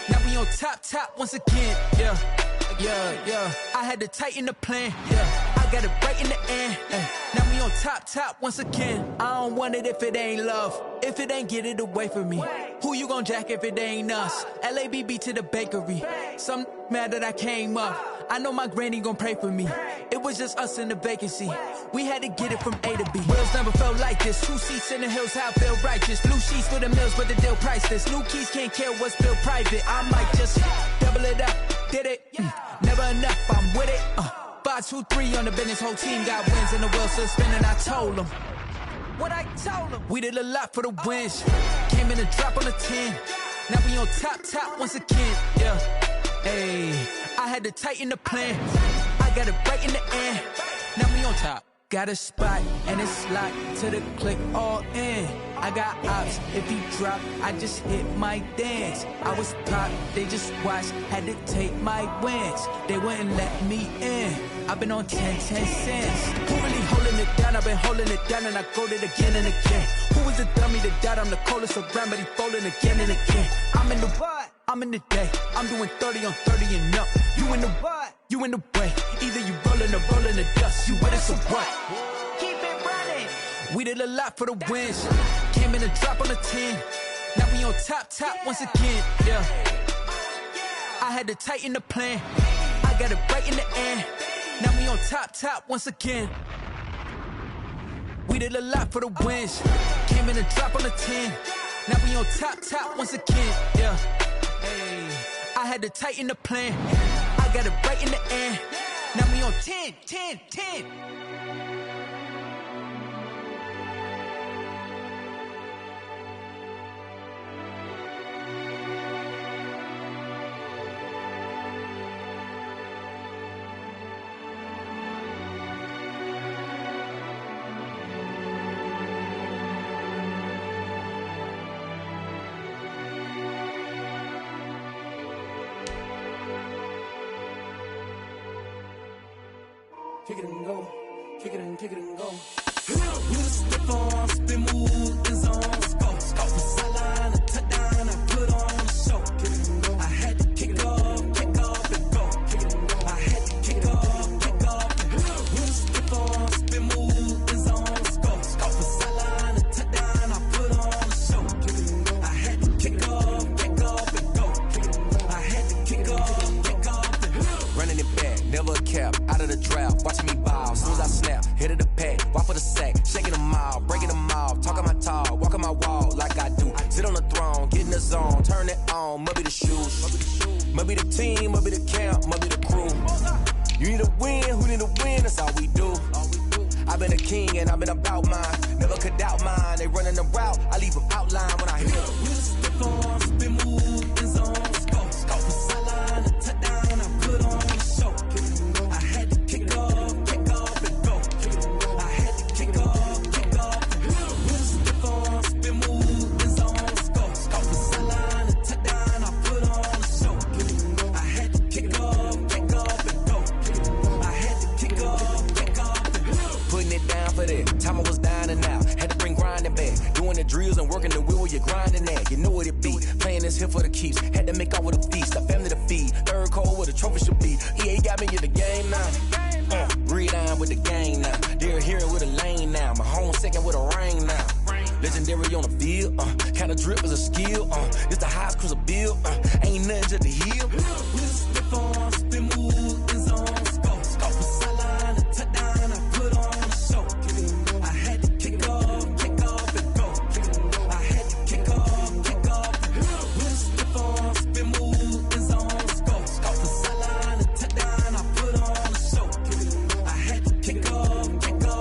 Now we on top once again. Yeah. I had to tighten the plan. Yeah, I got it right in the end. Now we on top once again. I don't want it if it ain't love. If it ain't, get it away from me. Who you gon' jack if it ain't us? LABB to the bakery. Some mad that I came up. I know my granny gon' pray for me. It was just us in the vacancy. We had to get it from A to B. Wheels never felt like this. 2 seats in the hills, how I feel righteous. Blue sheets for the mills, but the deal priceless. New keys can't care what's built private. I might just double it up. Did it? Never enough, I'm with it. 5, 2, 3 on the business. Whole team got wins and the wheels still spinning. I told them what I told them. We did a lot for the wins. Came in and drop on the 10. Now we on top once again. Yeah. Hey, I had to tighten the plan. I got it right in the end. Now we on top. Got a spot and it's locked to the click all in. I got ops, if he drop, I just hit my dance. I was pop, they just watched, had to take my wins. They wouldn't let me in. I've been on 10 cents. Who really holding it down? I've been holding it down and I go it again and again. Who was the dummy that died? I'm the coldest around, but he folding again and again. I'm in the what? I'm in the day. I'm doing 30 on 30 and up. You in the what? You in the way. Either you rolling or rolling the dust. You with us or what? Keep it running. We did a lot for the wins. Came in and drop on the 10. Now we on top once again. Yeah. I had to tighten the plan. I got it right in the end. Now we on top once again. We did a lot for the wins. Came in and drop on the 10. Now we on top once again. Yeah. Hey, I had to tighten the plan. I got it right in the end. Now we on 10. Kick it and go, kick it and go. With a stiff arm, spin move, and zone, scope. From sideline to touchdown, I put on a show. I had to kick off, and go. I had to kick off, and with a stiff arm, spin move, and zone, scope. From sideline to touchdown, I put on a show. I had to kick off, and go. I had to kick off, and go. Running it back, never a cap, out of the drought, watching me ball. Soon as I snap, hit of the pack, walk for the sack, shaking them all, breaking them off, talking my talk, walking my wall like I do. Sit on the throne, get in the zone, turn it on, must be the shoes, must be the team, must be the camp, must be the crew. You need a win, who need a win, that's all we do. I've been a king and I've been about mine, never could doubt mine. They running the route, I leave them outline when I hit them. With a stiff arm, spin move, and zone, scope. From sideline to touchdown, I put on a show. I had to kick off, and go. I had to kick off, and go. With a stiff arm, spin move, and zone, scope. From sideline to touchdown, I put on a show. I had to kick off, and go. I had to kick off, and go. Putting it down for that, time I was down and out, had to bring grinding back, doing the drills and working the wheel where you're grinding at, you know what it be, playing this here for the keeps, had to make out with a feast, a family to feed, third cold where the trophy should be, EA got me in the game now, read on with the game now, they're hearing with a lane now, my home second with a ring now, legendary on the field, kind of drip is a skill, this the highest cruiser bill, ain't nothing to the hill. With a stiff arm, spin move, and zone, scope. From sideline to touchdown, I put on a show. I had to kick off, and go. I had to kick off, and go. With a stiff arm, spin move, and zone, scope. From sideline to touchdown, I put on a show. I had to kick off, and go.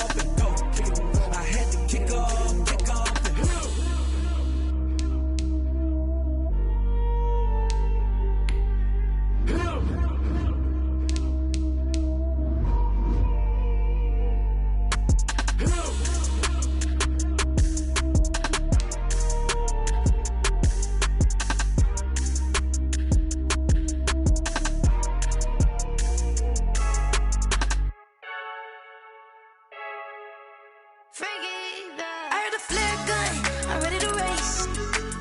I had to kick off, and go. I heard a flare gun, I'm ready to race.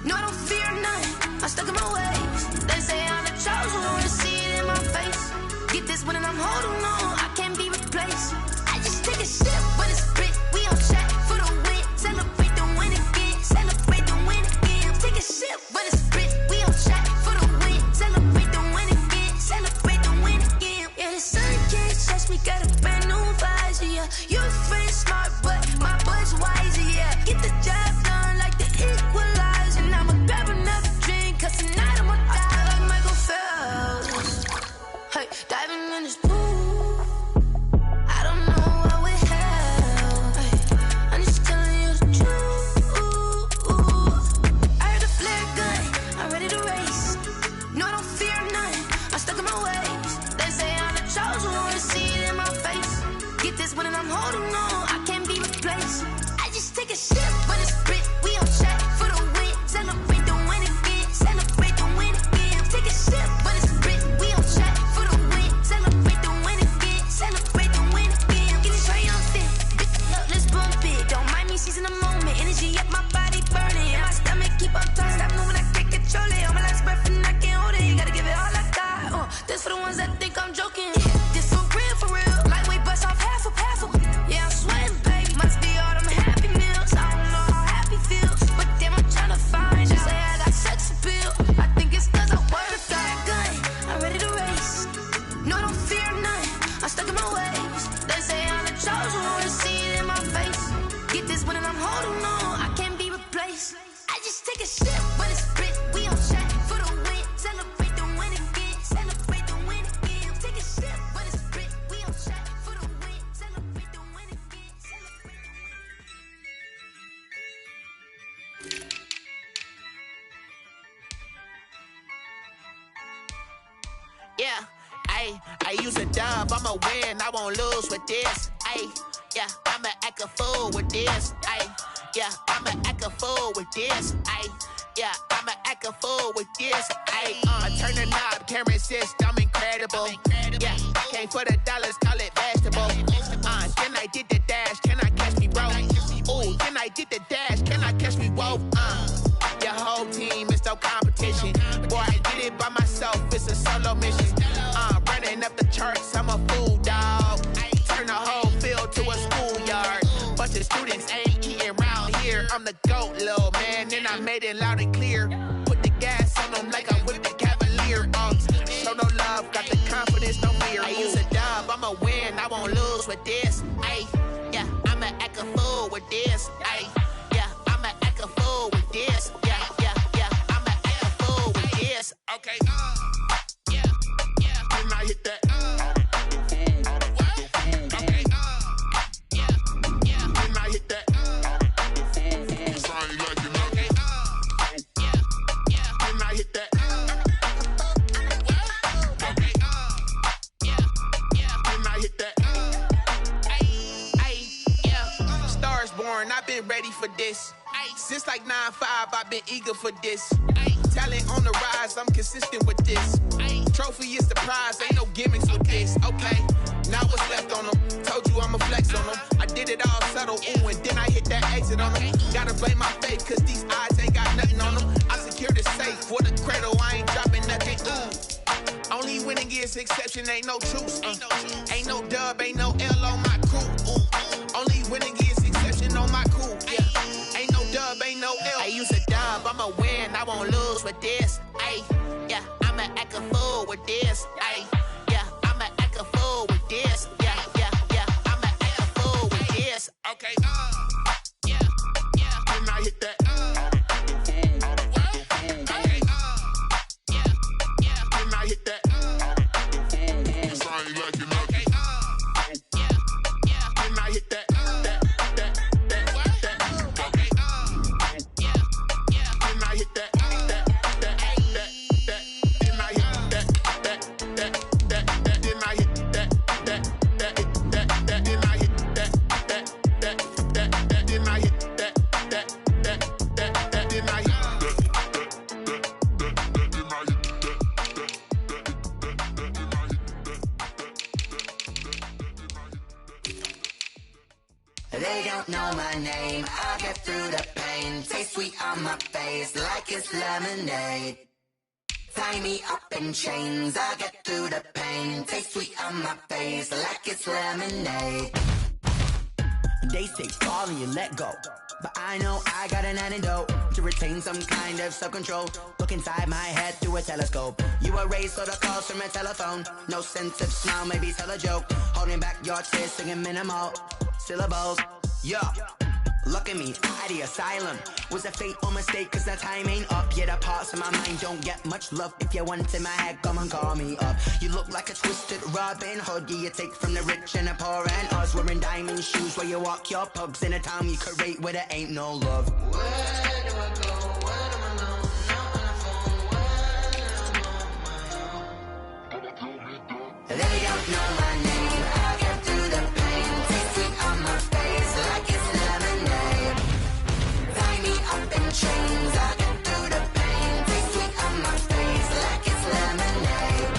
No, I don't fear none, I'm stuck in my ways. They say I'm the chosen one, to see it in my face. Get this one and I'm holding on, I can't be replaced. I just take a sip when it's split, we on track for the win. Celebrate the win again, celebrate the win again. Take a sip when it's split, we on track for the win. Celebrate the win again, celebrate the win again. Yeah, the sun can't touch me, got a brand new visor, yeah. You friend smart, but my boy's wiser, yeah. Get the job done like the equalizer. And I'ma grab another drink, cause tonight I'ma die like Michael Phelps. Hey, diving in this pool, I don't know what we have. Hey, I'm just telling you the truth. I heard a flare gun, I'm ready to race. No, I don't fear none, I'm stuck in my ways. They say I'm the chosen one, to see it in my face. Get this one and I'm holding on, I can't be replaced. I just take a sip when it's split, we on track for the win. Celebrate the win again, celebrate the win again. Take a sip when it's split, we on track for the win. Celebrate the win again, celebrate the win again. Get it triumphant, look, let's bump it. Don't mind me seizing the moment, energy up my body burning. And my stomach keep on turning, stop moving, I can't control it. On my last breath and I can't hold it, you gotta give it all I got. This for the ones that think I'm joking. This for real, lightweight bust off half a. Yeah, I'm sweating, baby. Must be all them happy meals. I don't know how happy feels, but damn, I'm trying to find out. Say I got sex appeal. I think it's cause I work that gun. I'm ready to race. No, I don't fear none. I'm stuck in my ways. They say I'm the chosen one, to see it in my face. Get this one and I'm holding on, I can't be replaced. I just take a sip when it's split. We on track for the win. Celebrate the win again. Celebrate the win again. Take a sip when it's split. We on track for the win. Celebrate the win again. Celebrate the win. Yeah, I use a dub, I'ma win, I won't lose with this. Yeah, I'ma act a fool with this. Yeah, I'ma act a fool with this. Yeah, I'ma act a fool with this. Turn the knob, camera system, incredible. Yeah, came for the dollars, call it vegetable. Then I did the dash, can I catch me, bro? get the dash, can I catch me? Whoa, your whole team is no competition. Boy, I did it by myself, it's a solo mission. Running up the charts, I'm a fool, dog. Turn the whole field to a schoolyard. Bunch of students ain't eating round here. I'm the GOAT, little man, and I made it loud and clear. Put the gas on them like I'm with the Cavalier. Show no love, got the confidence, no fear. I use a dub, I'ma win, I won't lose with this. Ay, yeah, I'ma act a fool with this. Ay, yeah, I'ma act a fool with this. Yeah, yeah, yeah, I'ma act a fool with this. Okay, yeah, yeah, when I hit that. I've been ready for this. Since like 9-5, I've been eager for this. Talent on the rise, I'm consistent with this. Trophy is the prize, ain't no gimmicks with this. Okay, now what's left on them? Told you I'ma flex on them. I did it all subtle, ooh, and then I hit that exit on them. Gotta blame my faith, cause these odds ain't got nothing on them. I secure the safe for the cradle, I ain't dropping nothing, ooh. Only winning is exception, ain't no truce. Ain't no dub, ain't no L on my crew. Only winning is exception on my cool. Yeah, ain't no dub, ain't no L. I use a dub, I'ma win, I won't lose with this. Ay, yeah, I'ma act a fool with this. Ay, yeah, I'ma act a fool with this. Yeah, yeah, yeah, I'ma act a fool with this. Okay, yeah, yeah, when I hit that. Okay, yeah, yeah, when I hit that. They don't know my name, I get through the pain. Taste sweet on my face like it's lemonade. Tie me up in chains, I get through the pain. Taste sweet on my face like it's lemonade. They say fall and you let go, but I know I got an antidote to retain some kind of self-control. Look inside my head through a telescope. You erase all the calls from a telephone. No sense of smile, maybe tell a joke. Holding back your tears, singing minimal syllables. Yeah, look at me, out the asylum. Was a fate or mistake, cause the time ain't up. Yet the parts of my mind don't get much love. If you want in my head, come and call me up. You look like a twisted Robin Hood. Yeah, you take from the rich and the poor and us. Wearing diamond shoes where you walk your pugs. In a town you could rate where there ain't no love. Where do I go? Where do I know? Not on the phone. Where am I on my own? They don't know my name. I get through the pain. Taste sweet on my face like it's lemonade. Tie me up in chains. I get through the pain. Taste sweet on my face like it's lemonade.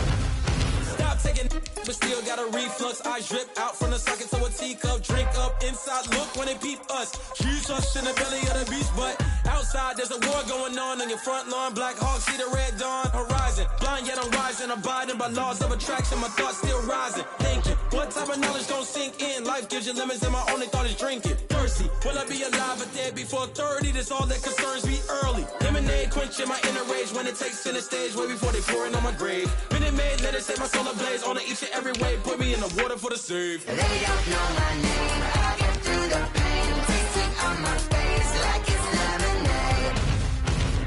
Stop taking, but still got a reflux. I drip out from the socket to a teacup. Drink up inside. Look when they peep us. Choose us in the belly of the beast, but outside there's a war going on your front lawn. Black Hawk see the red dawn horizon. Blind yet I'm rising, abiding by laws of attraction. My thoughts still rising. Thinking, what type of knowledge don't sink in? Life gives you limits, and my only thought is drinking. Thirsty, will I be alive or dead before 30? That's all that concerns me early. Lemonade quenching my inner rage when it takes center stage, way before they pouring on my grave. Minute Maid, let it set my soul ablaze on each and every way. Put me in the water for the save. They don't know my name. I get through the pain. Taste sweet on my face like it's lemonade.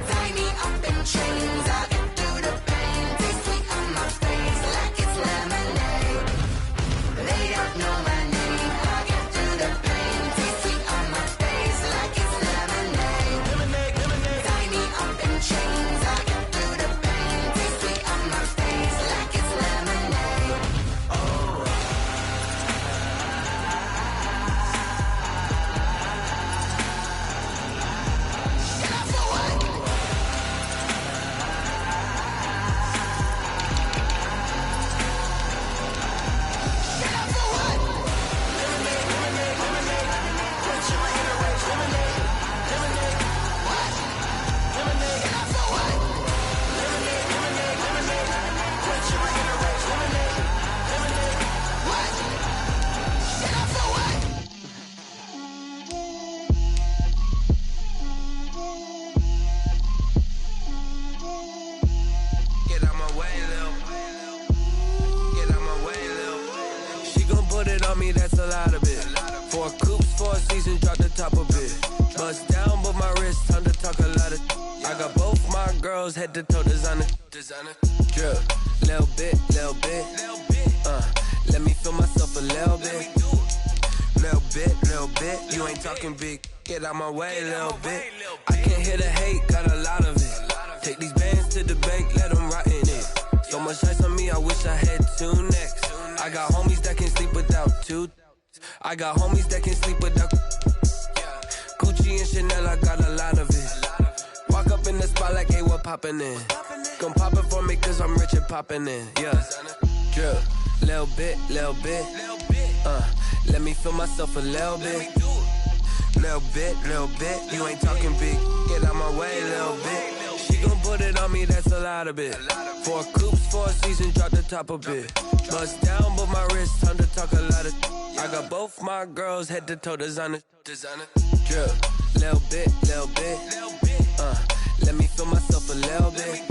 Tie me up in chains. I get through the pain. Taste sweet on my face like it's lemonade. They don't know my name. I get through the pain. Taste sweet on my face like it's lemonade. Lemonade, lemonade. Tie me up in chains. I get through the pain. Taste sweet on my face like it's lemonade. Oh. a lot of it. 4 coops, 4 seasons, drop the top a bit. Bust down, but my wrist, time to talk a lot of. I got both my girls head to toe designer. Drip, little bit. Let me feel myself a little bit. Little bit. You ain't talking big. Get out my way, little bit. I can't hear the hate, got a lot of it. Take these bands to the bank, let them rot in it. So much ice on me, I wish I had 2 necks. I got homies that can sleep without 2. I got homies that can sleep without. Gucci and Chanel, I got a lot of it. Walk up in the spot like, hey, what poppin' in? Gon' pop it for me, cause I'm rich and poppin' in. Yeah, drip, little bit. Let me feel myself a little bit. Little bit. You ain't talking big. Get out my way, little bit. She gon' put it on me, that's a lot of it. 4 coops, 4 seasons, drop the top a bit. Bust down, but my wrist, time to talk a lot of. I got both my girls head to toe designer. Drip, little bit. Let me feel myself a little bit.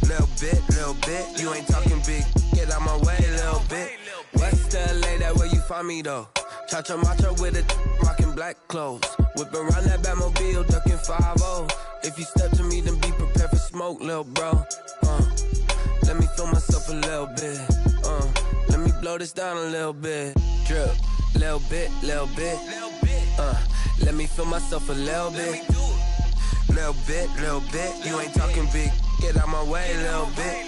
Little bit. You ain't talking big. Get out my way, little bit. West LA, that where you find me though. Cha-cha matcha with it, rockin' black clothes. Whip around that Batmobile, ducking 5-0. If you step to me, then be prepared for smoke, lil' bro. Let me feel myself a little bit. Let me blow this down a little bit. Drip, little bit. Let me feel myself a little bit. Little bit. You ain't talking big. Get out my way, little bit.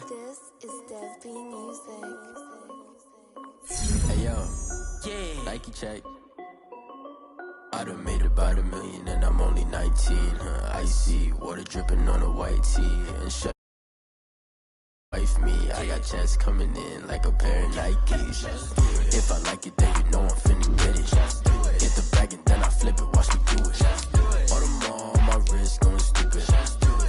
This is Dev B Music. Hey yo, Nike check. I done made about $1 million and I'm only 19. Icy water dripping on a white tee and shut wife me. I got checks coming in like a pair of Nikes. If I like it, then you know I'm finna get it. Get the bag and then I flip it. Watch me do it. All them on my wrist going stupid.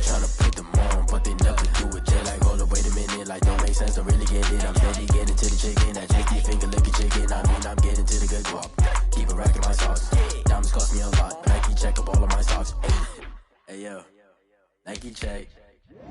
Tryna put them on, but they never do it. They're like, hold up, wait a minute, like don't make sense. Don't really get it. I'm steady getting to the chicken. That chicky finger licking chicken. I mean, I'm getting to the good guap. Keep a rack in my socks. Diamonds cost me a lot. Nike check up all of my socks. Hey yo, Nike check.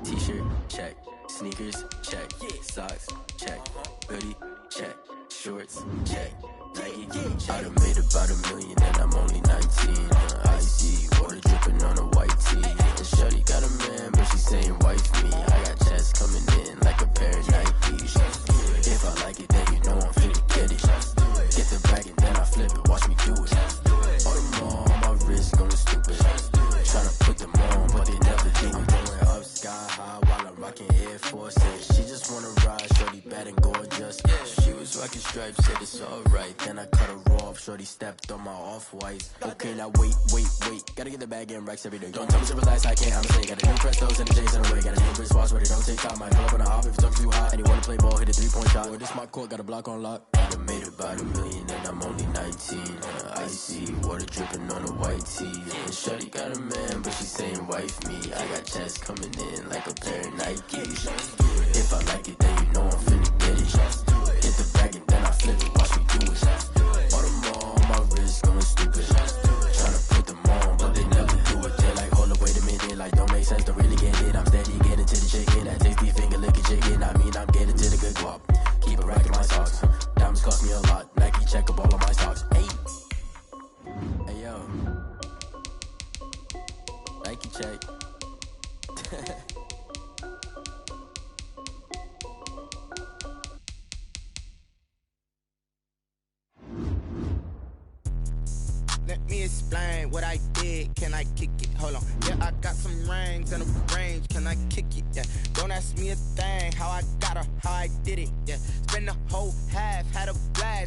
T-shirt check. Sneakers check. Socks check. Hoodie check. Shorts check. I done made about $1 million and I'm only 19. Icy, water dripping on a white tee. And shorty got a man, but she saying wife me. I got checks coming in like a pair of Nikes. If I like it, then you know I'm finna get it. Get the bag and then I flip it, watch me do it. All them on my wrist going stupid. Tryna put them on, but they never do it. Going up sky high while I'm rocking Air Forces. She just wanna ride, shorty bad and gorgeous. She was rocking stripes, said it's alright. Then I cut her off, shorty stepped on my off-whites. Okay, now wait. Gotta get the bag and racks every day. Don't tell me to relax, I can't, I'ma say. Got a new Prestos and the J's in the way. Got a new wristwatch, but it don't take time. I pull up on the hop if it's too hot. And you wanna play ball, hit a 3-point shot. Well, this my court, got a block on lock. I done made about $1 million and I'm only 19. Icy, water dripping on a white tee. And shorty got a man, but she saying wife me. I got checks coming in like a pair of Nikes. If I like it, then you know I'm finna get it. Hit the bag and then I flip it, watch me do it. All them on my wrist going stupid. Tryna put them on, but they never do it. They're like, hold up, wait a minute, like don't make sense, don't really get it. I'm steady getting to the chicken, that tasty finger licking chicken. I mean, I'm getting to the good guap. Keep a rack in my socks. Diamonds cost me a lot. Nike check up all of my stocks. Hey yo, Nike check. Let me explain what I did. Can I kick it? Hold on. Yeah, I got some rings and a range. Can I kick it? Yeah. Don't ask me a thing. How I got her, how I did it. Yeah. Spend the whole half, had a blast.